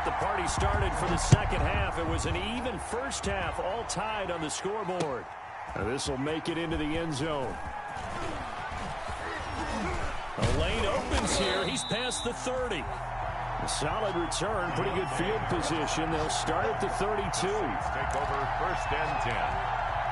get the party started for the second half. It was an even first half, all tied on the scoreboard. This will make it into the end zone. A lane opens here. He's past the 30. A solid return, pretty good field position. They'll start at the 32. Take over first and 10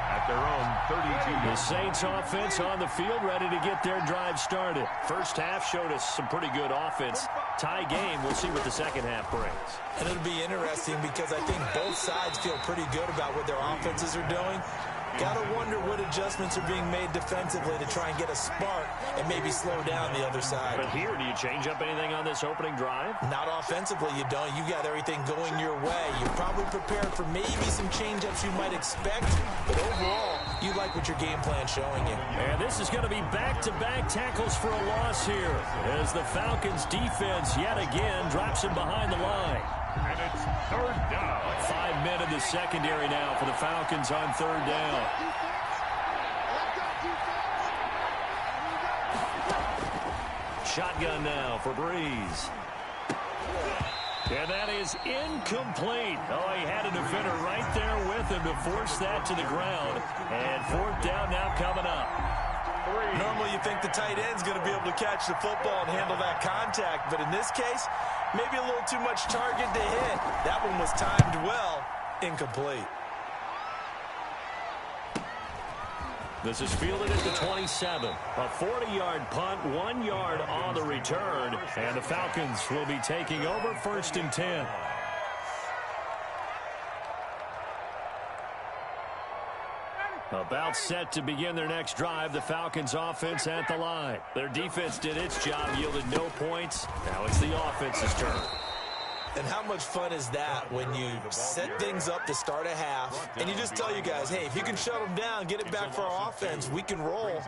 at their own 32. The Saints offense on the field, ready to get their drive started. First half showed us some pretty good offense. Tie game. We'll see what the second half brings. And it'll be interesting because I think both sides feel pretty good about what their offenses are doing. Got to wonder what adjustments are being made defensively to try and get a spark and maybe slow down the other side. But here, do you change up anything on this opening drive? Not offensively, you don't. You got everything going your way. You're probably prepared for maybe some change-ups you might expect, but overall, you like what your game plan's showing you. And this is going to be back-to-back tackles for a loss here as the Falcons' defense yet again drops him behind the line. And it's third down. 5 men in the secondary now for the Falcons on third down. Shotgun now for Breeze. And that is incomplete. Oh, he had a defender right there with him to force that to the ground. And fourth down now coming up. Normally you think the tight end's going to be able to catch the football and handle that contact, but in this case, maybe a little too much target to hit. That one was timed well. Incomplete. This is fielded at the 27. A 40-yard punt, 1 yard on the return. And the Falcons will be taking over first and 10. About set to begin their next drive, the Falcons offense at the line. Their defense did its job, yielded no points. Now it's the offense's turn. And how much fun is that when you set things up to start a half and you just tell you guys, hey, if you can shut them down, get it back for our offense, we can roll.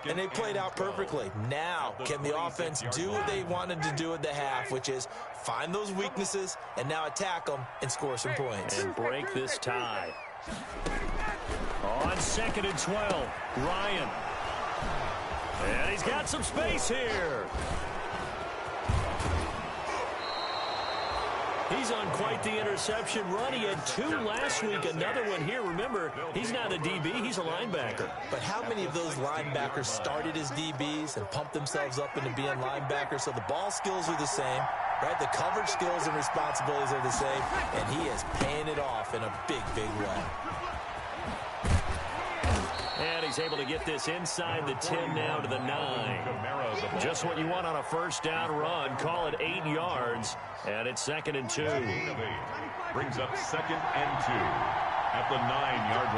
And they played out perfectly. Now, can the offense do what they wanted to do at the half, which is find those weaknesses and now attack them and score some points. And break this tie. On 2nd and 12, Ryan. And he's got some space here. He's on quite the interception run. He had 2 last week, another one here. Remember, he's not a DB, he's a linebacker. But how many of those linebackers started as DBs and pumped themselves up into being linebackers? So the ball skills are the same, right? The coverage skills and responsibilities are the same, and he is paying it off in a big, big way. And he's able to get this inside the 10 now to the 9. Just what you want on a first down run. Call it 8 yards. And it's 2nd and 2. Brings up 2nd and 2 at the 9-yard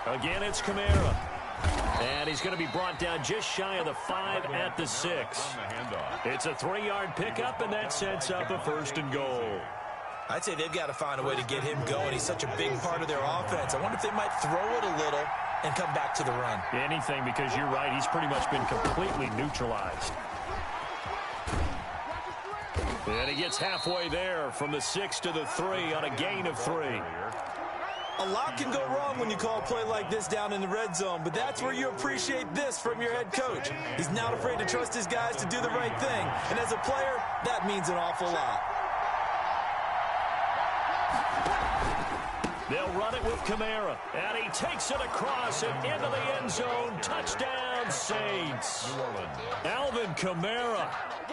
line. Again, it's Kamara. And he's going to be brought down just shy of the 5 at the 6. It's a 3-yard pickup, and that sets up a 1st and goal. I'd say they've got to find a way to get him going. He's such a big part of their offense. I wonder if they might throw it a little and come back to the run. Anything, because you're right. He's pretty much been completely neutralized. And he gets halfway there from the 6 to the 3 on a gain of 3. A lot can go wrong when you call a play like this down in the red zone, but that's where you appreciate this from your head coach. He's not afraid to trust his guys to do the right thing, and as a player, that means an awful lot. They'll run it with Kamara, and he takes it across and into the end zone. Touchdown, Saints. Alvin Kamara,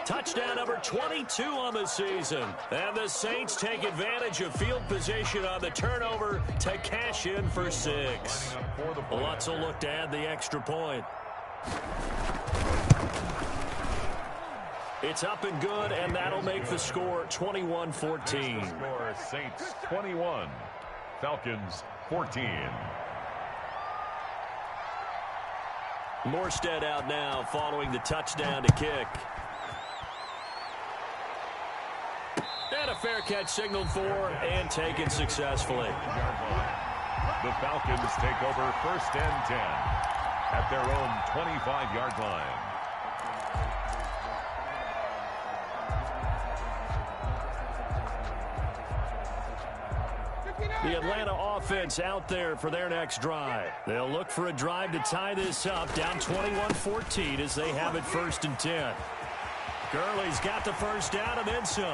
touchdown number 22 on the season. And the Saints take advantage of field position on the turnover to cash in for 6. Lutz will look to add the extra point. It's up and good, and that'll make the score 21-14. Score Saints 21. Falcons 14. Morstead out now following the touchdown to kick. And a fair catch signaled for and taken successfully. The Falcons take over 1st and 10 at their own 25-yard line. The Atlanta offense out there for their next drive. They'll look for a drive to tie this up, down 21-14 as they have it 1st and 10. Gurley's got the first down and then some.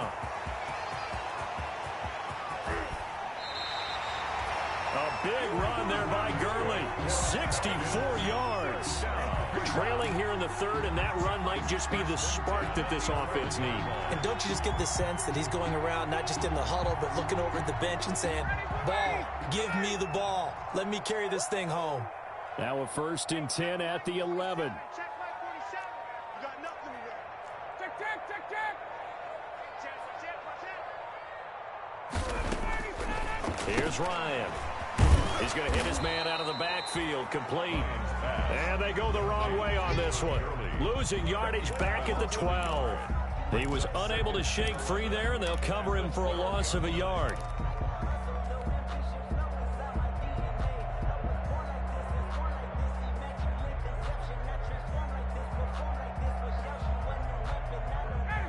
A big run there by Gurley. 64 yards. Trailing here in the third, and that run might just be the spark that this offense needs. And don't you just get the sense that he's going around not just in the huddle, but looking over at the bench and saying, ball, give me the ball. Let me carry this thing home. Now a 1st and 10 at the 11. Here's Ryan. He's going to hit his man out of the backfield, complete. And they go the wrong way on this one. Losing yardage back at the 12. He was unable to shake free there, and they'll cover him for a loss of a yard.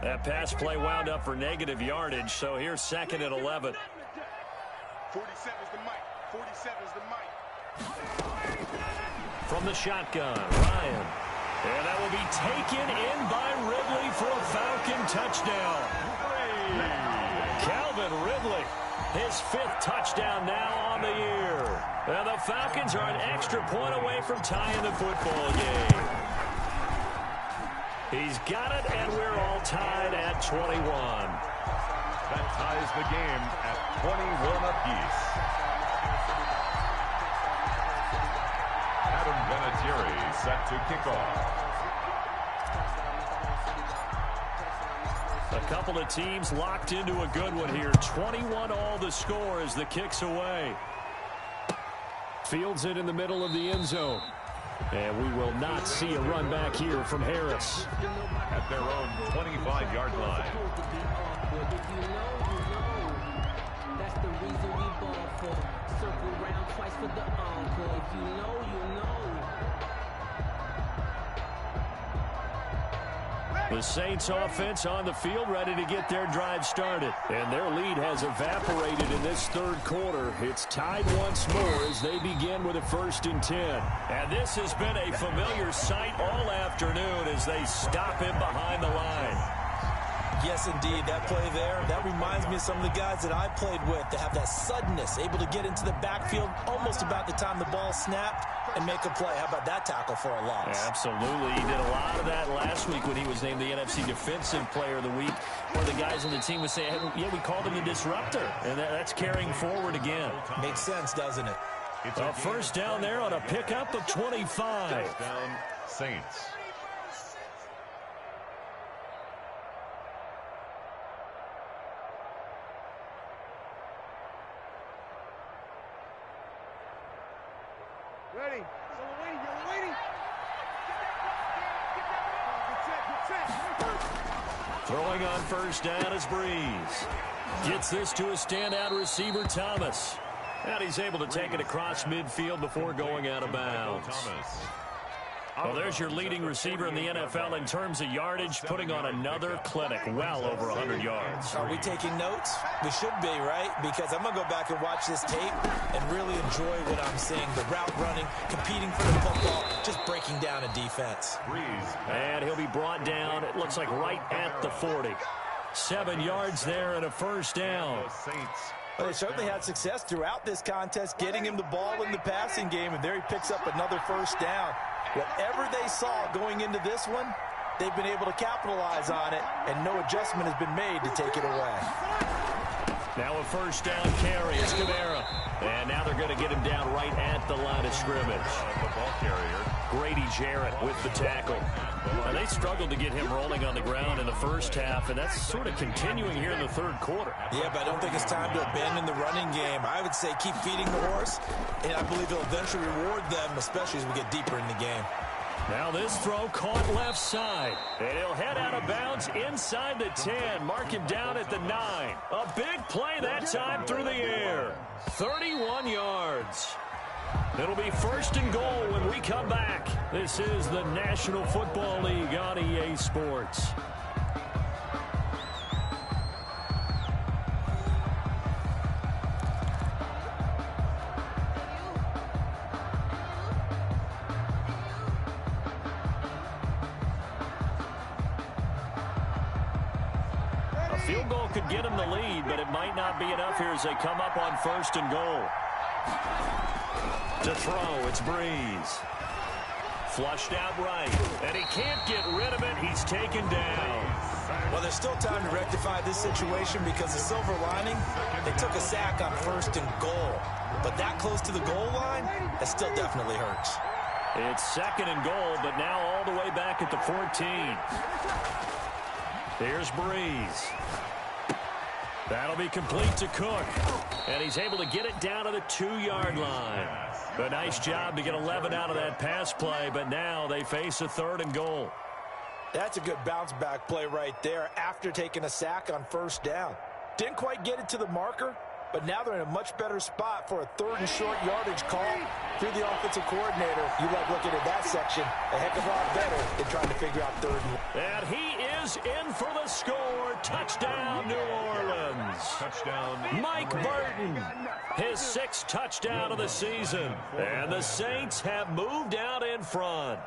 That pass play wound up for negative yardage, so here's 2nd and 11. 47's the mic. 47's the mic. From the shotgun, Ryan. And that will be taken in by Ridley for a Falcon touchdown. Calvin Ridley, his 5th touchdown now on the year. And the Falcons are an extra point away from tying the football game. He's got it, and we're all tied at 21. That ties the game at 21 apiece. Adam Vinatieri set to kick off. A couple of teams locked into a good one here. 21 all the score as the kick's away. Fields it in the middle of the end zone. And we will not see a run back here from Harris. At their own 25-yard line. That's the reason we ball for. Circle round twice for the encore. If you know, you know. The Saints offense on the field ready to get their drive started. And their lead has evaporated in this third quarter. It's tied once more as they begin with a 1st and 10. And this has been a familiar sight all afternoon as they stop him behind the line. Yes, indeed. That play there, that reminds me of some of the guys that I played with that have that suddenness, able to get into the backfield almost about the time the ball snapped and make a play. How about that tackle for a loss? Yeah, absolutely. He did a lot of that last week when he was named the NFC Defensive Player of the Week. One of the guys on the team was saying, hey, yeah, we called him the disruptor. And that's carrying forward again. Makes sense, doesn't it? It's a 1st down there on a pickup of 25. Touchdown, Saints. Ready. Someone waiting. You're waiting. Throwing on 1st down is Breeze. Gets this to a standout receiver, Thomas. And he's able to take it across midfield before going out of bounds. Well, there's your leading receiver in the NFL in terms of yardage, putting on another clinic, well over 100 yards. Are we taking notes? We should be, right? Because I'm going to go back and watch this tape and really enjoy what I'm seeing. The route running, competing for the football, just breaking down a defense. And he'll be brought down, it looks like right at the 40. 7 yards there and a 1st down. Well, they certainly had success throughout this contest, getting him the ball in the passing game, and there he picks up another 1st down. Whatever they saw going into this one, they've been able to capitalize on it, and no adjustment has been made to take it away. Now a 1st down carry. It's Kamara. And now they're going to get him down right at the line of scrimmage. The ball carrier. Grady Jarrett with the tackle. And they struggled to get him rolling on the ground in the first half, and that's sort of continuing here in the third quarter. Yeah, but I don't think it's time to abandon the running game. I would say keep feeding the horse, and I believe it'll eventually reward them, especially as we get deeper in the game. Now this throw caught left side, and he'll head out of bounds inside the 10. Mark him down at the 9. A big play that time through the air. 31 yards. It'll be 1st and goal when we come back. This is the National Football League on EA Sports. Field goal could get him the lead, but it might not be enough here as they come up on 1st and goal. To throw, it's Breeze. Flushed out right, and he can't get rid of it. He's taken down. Well, there's still time to rectify this situation because the silver lining, they took a sack on 1st and goal. But that close to the goal line, that still definitely hurts. It's 2nd and goal, but now all the way back at the 14. Here's Breeze. That'll be complete to Cook. And he's able to get it down to the 2-yard line. A nice job to get 11 out of that pass play, but now they face a 3rd and goal. That's a good bounce-back play right there after taking a sack on 1st down. Didn't quite get it to the marker, but now they're in a much better spot for a 3rd and short yardage call. If you're the offensive coordinator, you like looking at that section a heck of a lot better than trying to figure out 3rd and 1. And he is in for the score. Touchdown, New Orleans. Touchdown. Mike Burton, his 6th touchdown of the season. And the Saints have moved out in front.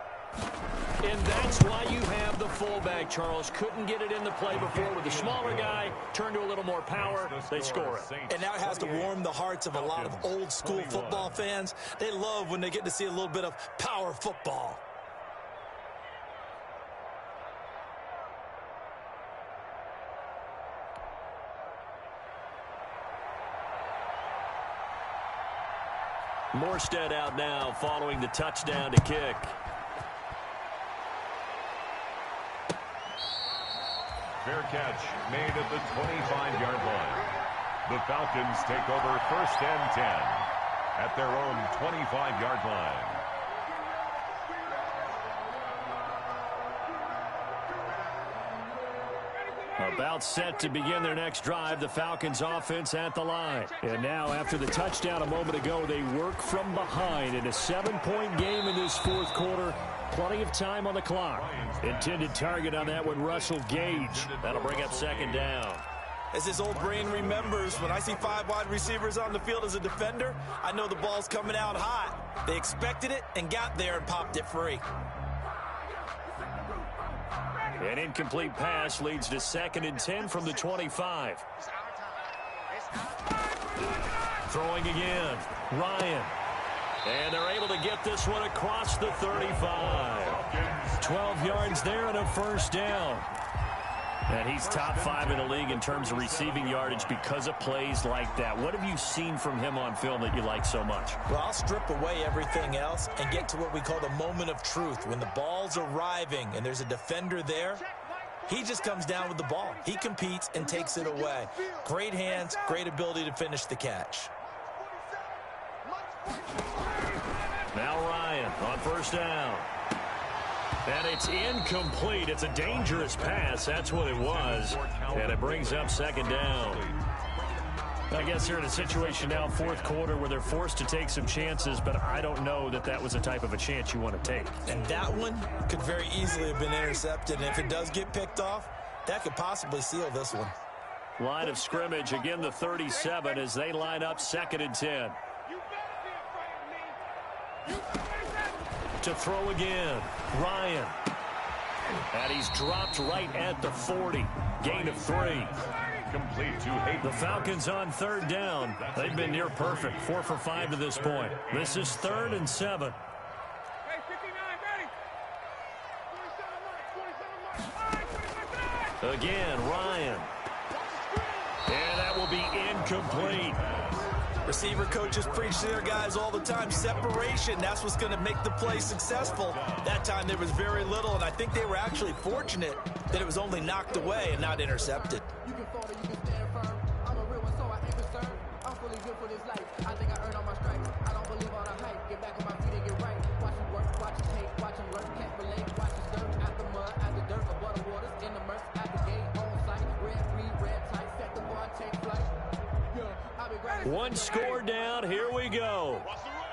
And that's why you have the fullback, Charles. Couldn't get it in the play before with the smaller guy. Turned to a little more power. They score it. And now it has to warm the hearts of a lot of old-school football fans. They love when they get to see a little bit of power football. Morstead out now following the touchdown to kick. Fair catch made at the 25-yard line. The Falcons take over 1st and 10 at their own 25-yard line. About set to begin their next drive, the Falcons offense at the line. And now after the touchdown a moment ago, they work from behind in a 7-point game in this 4th quarter. Plenty of time on the clock. Intended target on that one, Russell Gage. That'll bring up 2nd down. As his old brain remembers, when I see 5 wide receivers on the field as a defender, I know the ball's coming out hot. They expected it and got there and popped it free. An incomplete pass leads to 2nd and 10 from the 25. Throwing again, Ryan. And they're able to get this one across the 35. 12 yards there and a 1st down. And he's top 5 in the league in terms of receiving yardage because of plays like that. What have you seen from him on film that you like so much? Well, I'll strip away everything else and get to what we call the moment of truth. When the ball's arriving and there's a defender there, he just comes down with the ball. He competes and takes it away. Great hands, great ability to finish the catch. Now Ryan on 1st down. And it's incomplete. It's a dangerous pass. That's what it was. And it brings up 2nd down. I guess they're in a situation now, 4th quarter, where they're forced to take some chances, but I don't know that that was the type of a chance you want to take. And that one could very easily have been intercepted. And if it does get picked off, that could possibly seal this one. Line of scrimmage, again the 37 as they line up 2nd and 10. To throw again, Ryan. And he's dropped right at the 40. Gain of 3. Complete to Hayden. The Falcons on 3rd down. They've been near perfect. 4 for 5 to this point. This is 3rd and 7. Again, Ryan. And that will be incomplete. Receiver coaches preach to their guys all the time. Separation, that's what's going to make the play successful. That time there was very little, and I think they were actually fortunate that it was only knocked away and not intercepted. You can fall or you can stand firm. I'm a real one, so I ain't concerned. I'm fully good for this life. I think I earned all my stripes. I don't believe all the hype. Get back on my feet and get right. Watch it work, watch it take, watch them learn. Can't relate, watch it stir. Out the mud, out the dirt, above the waters, in the murk, at the gate, on sight. Red, free, red, tight, set the bar, take flight. One score down. Here we go.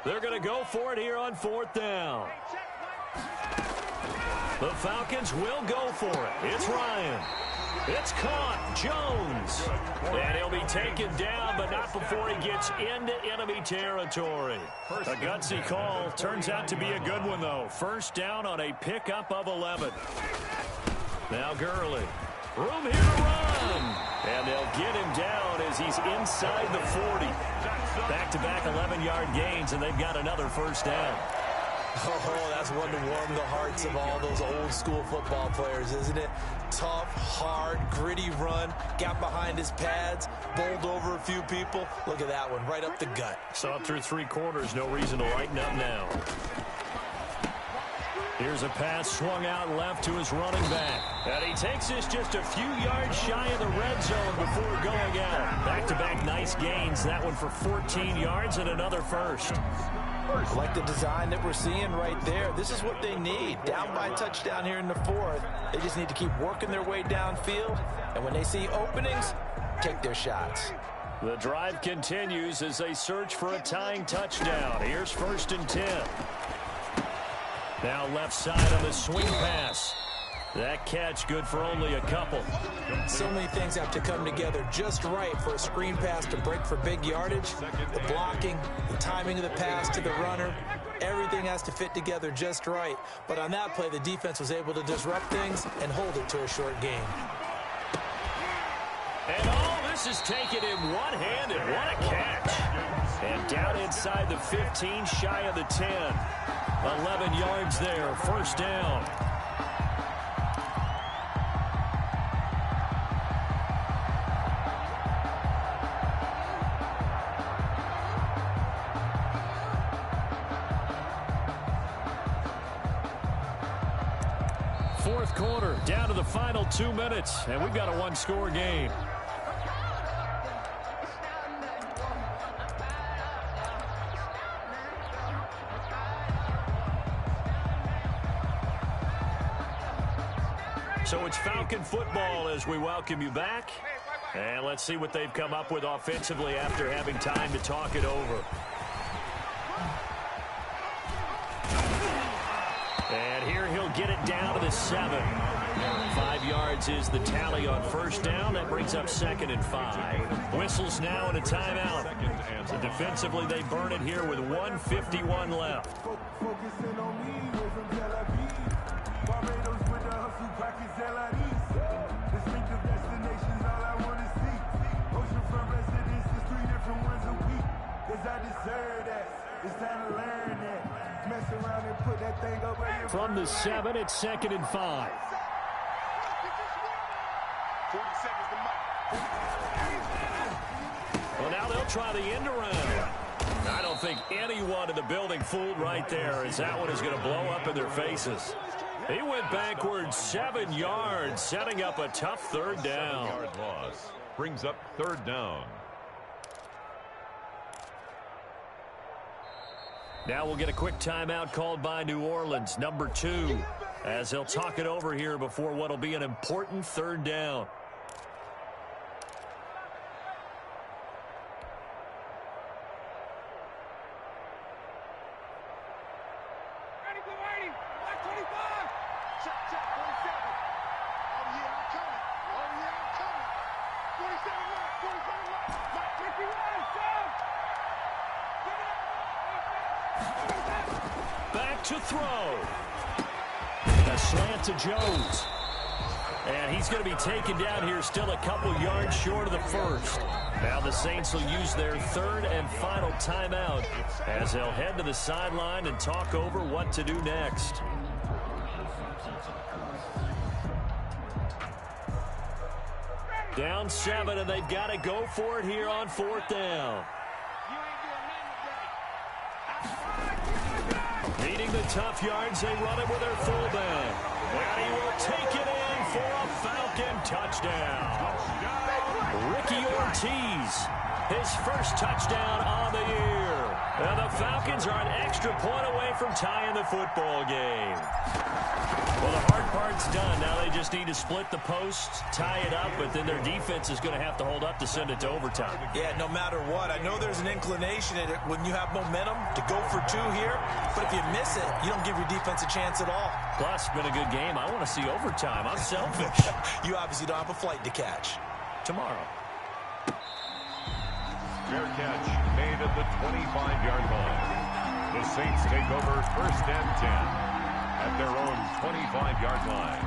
They're going to go for it here on 4th down. The Falcons will go for it. It's Ryan. It's caught. Jones. And he'll be taken down, but not before he gets into enemy territory. A gutsy call. Turns out to be a good one, though. 1st down on a pickup of 11. Now Gurley. Room here to run. And they'll get him down as he's inside the 40. Back-to-back 11-yard gains, and they've got another first down. Oh, that's one to warm the hearts of all those old-school football players, isn't it? Tough, hard, gritty run, got behind his pads, bowled over a few people. Look at that one, right up the gut. So up through 3 quarters, no reason to lighten up now. Here's a pass swung out left to his running back. And he takes this just a few yards shy of the red zone before going out. Back-to-back nice gains. That one for 14 yards and another first. I like the design that we're seeing right there. This is what they need. Down by a touchdown here in the 4th. They just need to keep working their way downfield. And when they see openings, take their shots. The drive continues as they search for a tying touchdown. Here's 1st and 10. Now left side on the swing pass. That catch good for only a couple. So many things have to come together just right for a screen pass to break for big yardage. The blocking, the timing of the pass to the runner, everything has to fit together just right. But on that play, the defense was able to disrupt things and hold it to a short gain. And all this is taken in one-handed. What a catch. And down inside the 15, shy of the 10. 11 yards there, first down. Fourth quarter, down to the final 2 minutes, and we've got a one-score game. So it's Falcon football as we welcome you back. And let's see what they've come up with offensively after having time to talk it over. And here he'll get it down to the 7. 5 yards is the tally on first down. That brings up 2nd and 5. Whistles now and a timeout. So defensively, they burn it here with 1:51 left. From the 7, it's 2nd and 5. 40 seconds to Mike. Well, now they'll try the end around. I don't think anyone in the building fooled right there, as that one is going to blow up in their faces. He went backwards 7 yards, setting up a tough 3rd down. 7-yard loss brings up 3rd down. Now we'll get a quick timeout called by New Orleans, number 2, as they'll talk it over here before what will be an important 3rd down. Back to throw. A slant to Jones. And he's going to be taken down here still a couple yards short of the 1st. Now the Saints will use their 3rd and final timeout as they'll head to the sideline and talk over what to do next. Down 7, and they've got to go for it here on 4th down. Needing the tough yards, they run it with their fullback. And he will take it in for a Falcon touchdown. Ricky Ortiz, his first touchdown on the year. And the Falcons are an extra point away from tying the football game. Well, the hard part's done. Now they just need to split the posts, tie it up, but then their defense is going to have to hold up to send it to overtime. Yeah, no matter what. I know there's an inclination in it when you have momentum to go for 2 here, but if you miss it, you don't give your defense a chance at all. Plus, it's been a good game. I want to see overtime. I'm selfish. You obviously don't have a flight to catch. Tomorrow. Fair catch made at the 25-yard line. The Saints take over 1st and 10 at their own 25-yard line.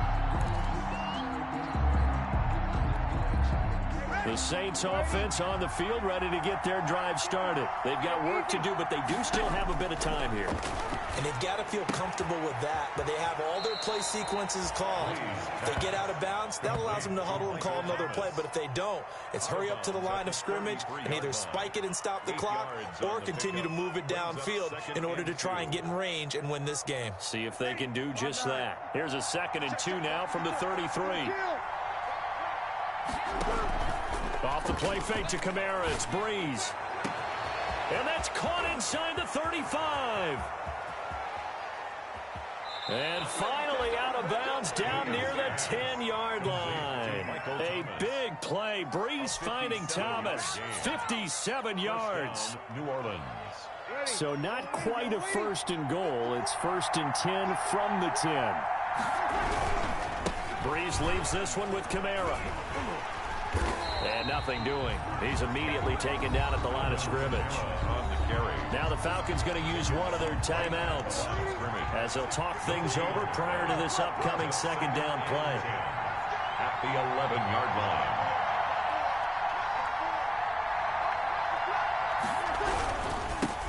The Saints offense on the field, ready to get their drive started. They've got work to do, but they do still have a bit of time here. And they've got to feel comfortable with that, but they have all their play sequences called. If they get out of bounds, that allows them to huddle and call another play, but if they don't, it's hurry up to the line of scrimmage and either spike it and stop the clock or continue to move it downfield in order to try and get in range and win this game. See if they can do just that. Here's a 2nd and 2 now from the 33. Off the play fake to Kamara. It's Breeze. And that's caught inside the 35. And finally out of bounds down near the 10-yard line. A big play. Breeze finding Thomas. 57 yards. New Orleans. So not quite a 1st and goal. It's 1st and 10 from the 10. Breeze leaves this one with Kamara. And nothing doing. He's immediately taken down at the line of scrimmage. Now the Falcons going to use one of their timeouts as they'll talk things over prior to this upcoming 2nd down play. At the 11-yard line.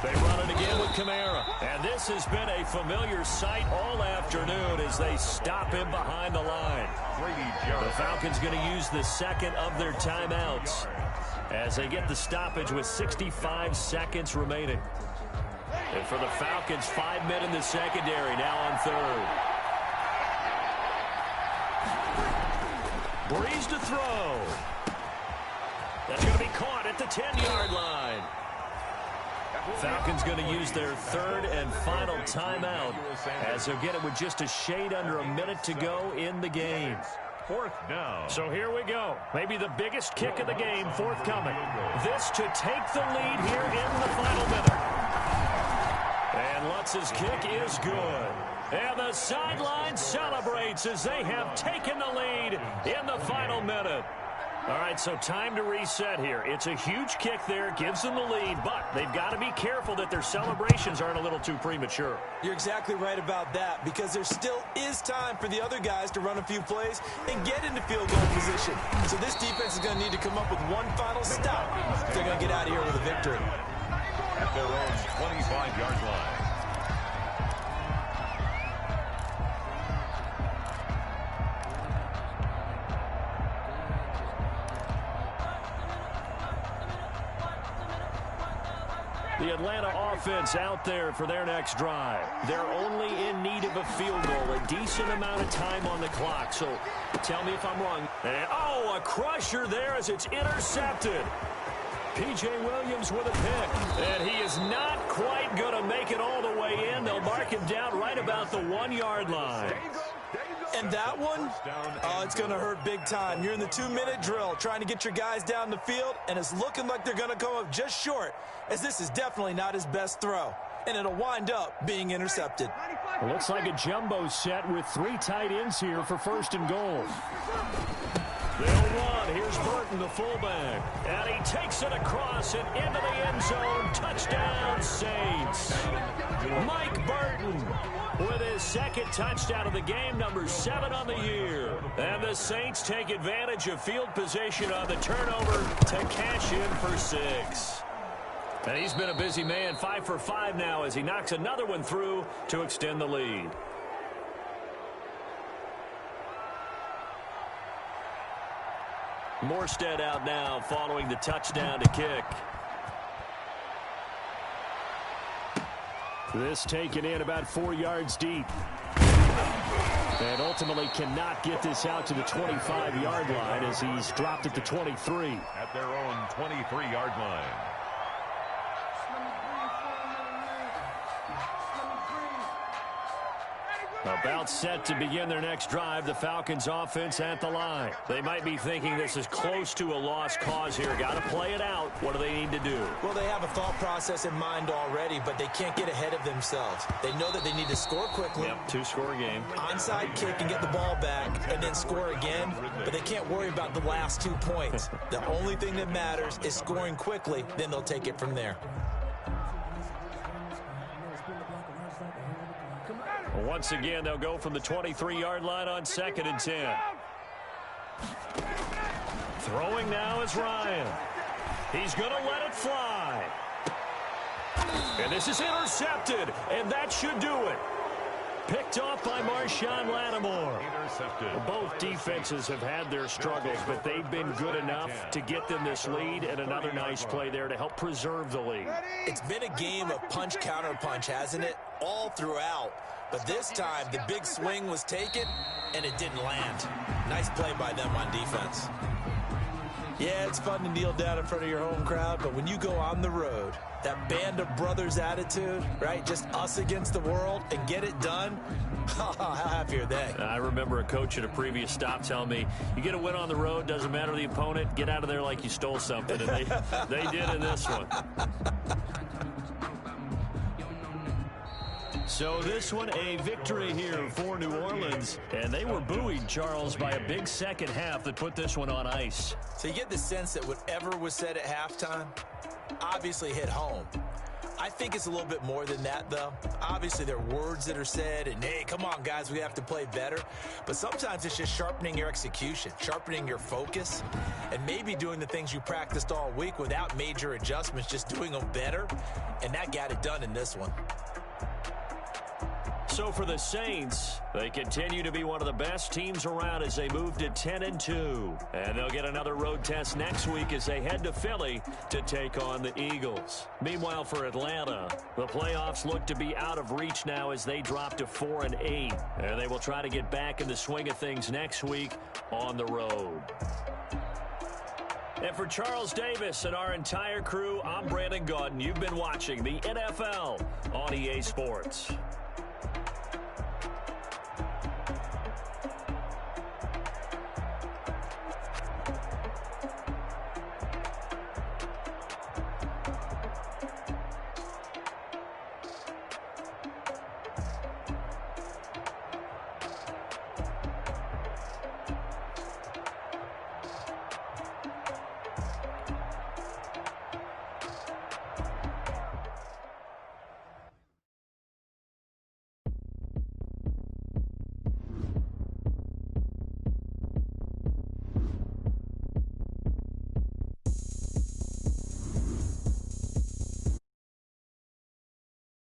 They run it again with Kamara. And this has been a familiar sight all afternoon as they stop him behind the line. The Falcons going to use the 2nd of their timeouts as they get the stoppage with 65 seconds remaining. And for the Falcons, 5 men in the secondary now on 3rd. Breeze to throw. That's going to be caught at the 10-yard line. Falcons going to use their 3rd and final timeout as they'll get it with just a shade under a minute to go in the game. 4th down. So here we go. Maybe the biggest kick of the game forthcoming. This to take the lead here in the final minute. And Lutz's kick is good. And the sideline celebrates as they have taken the lead in the final minute. All right, so time to reset here. It's a huge kick there, gives them the lead, but they've got to be careful that their celebrations aren't a little too premature. You're exactly right about that because there still is time for the other guys to run a few plays and get into field goal position. So this defense is going to need to come up with one final stop if they're going to get out of here with a victory. At their own 25-yard line. The Atlanta offense out there for their next drive. They're only in need of a field goal, a decent amount of time on the clock. So tell me if I'm wrong. And, a crusher there as it's intercepted. P.J. Williams with a pick. And he is not quite going to make it all the way in. They'll mark him down right about the 1-yard line. And that one, it's going to hurt big time. You're in the 2-minute drill trying to get your guys down the field, and it's looking like they're going to come up just short, as this is definitely not his best throw. And it'll wind up being intercepted. It looks like a jumbo set with 3 tight ends here for 1st and goal. They'll run. Here's Burton, the fullback. And he takes it across and into the end zone. Touchdown, Saints. Mike Burton with his 2nd touchdown of the game, number 7 on the year. And the Saints take advantage of field position on the turnover to cash in for 6. And he's been a busy man, 5 for 5 now as he knocks another one through to extend the lead. Morstead out now following the touchdown to kick. This taken in about 4 yards deep. And ultimately cannot get this out to the 25-yard line as he's dropped at the 23. At their own 23-yard line. About set to begin their next drive, the Falcons offense at the line. They might be thinking this is close to a lost cause here. Got to play it out. What do they need to do? Well, they have a thought process in mind already, but they can't get ahead of themselves. They know that they need to score quickly. Yep, 2-score game. Onside kick and get the ball back and then score again, but they can't worry about the last 2 points. The only thing that matters is scoring quickly, then they'll take it from there. Once again, they'll go from the 23-yard line on 2nd and 10. Throwing now is Ryan. He's going to let it fly. And this is intercepted, and that should do it. Picked off by Marshawn Lattimore. Intercepted. Both defenses have had their struggles, but they've been good enough to get them this lead, and another nice play there to help preserve the lead. It's been a game of punch-counter-punch, hasn't it? All throughout. But this time, the big swing was taken, and it didn't land. Nice play by them on defense. Yeah, it's fun to kneel down in front of your home crowd, but when you go on the road, that band of brothers attitude, right? Just us against the world and get it done. How happy are they? I remember a coach at a previous stop telling me, you get a win on the road, doesn't matter the opponent, get out of there like you stole something. And they did in this one. So this one, a victory here for New Orleans. And they were buoyed, Charles, by a big second half that put this one on ice. So you get the sense that whatever was said at halftime obviously hit home. I think it's a little bit more than that, though. Obviously, there are words that are said, and, hey, come on, guys, we have to play better. But sometimes it's just sharpening your execution, sharpening your focus, and maybe doing the things you practiced all week without major adjustments, just doing them better, and that got it done in this one. So for the Saints, they continue to be one of the best teams around as they move to 10-2. And they'll get another road test next week as they head to Philly to take on the Eagles. Meanwhile, for Atlanta, the playoffs look to be out of reach now as they drop to 4-8. And they will try to get back in the swing of things next week on the road. And for Charles Davis and our entire crew, I'm Brandon Gaudin. You've been watching the NFL on EA Sports.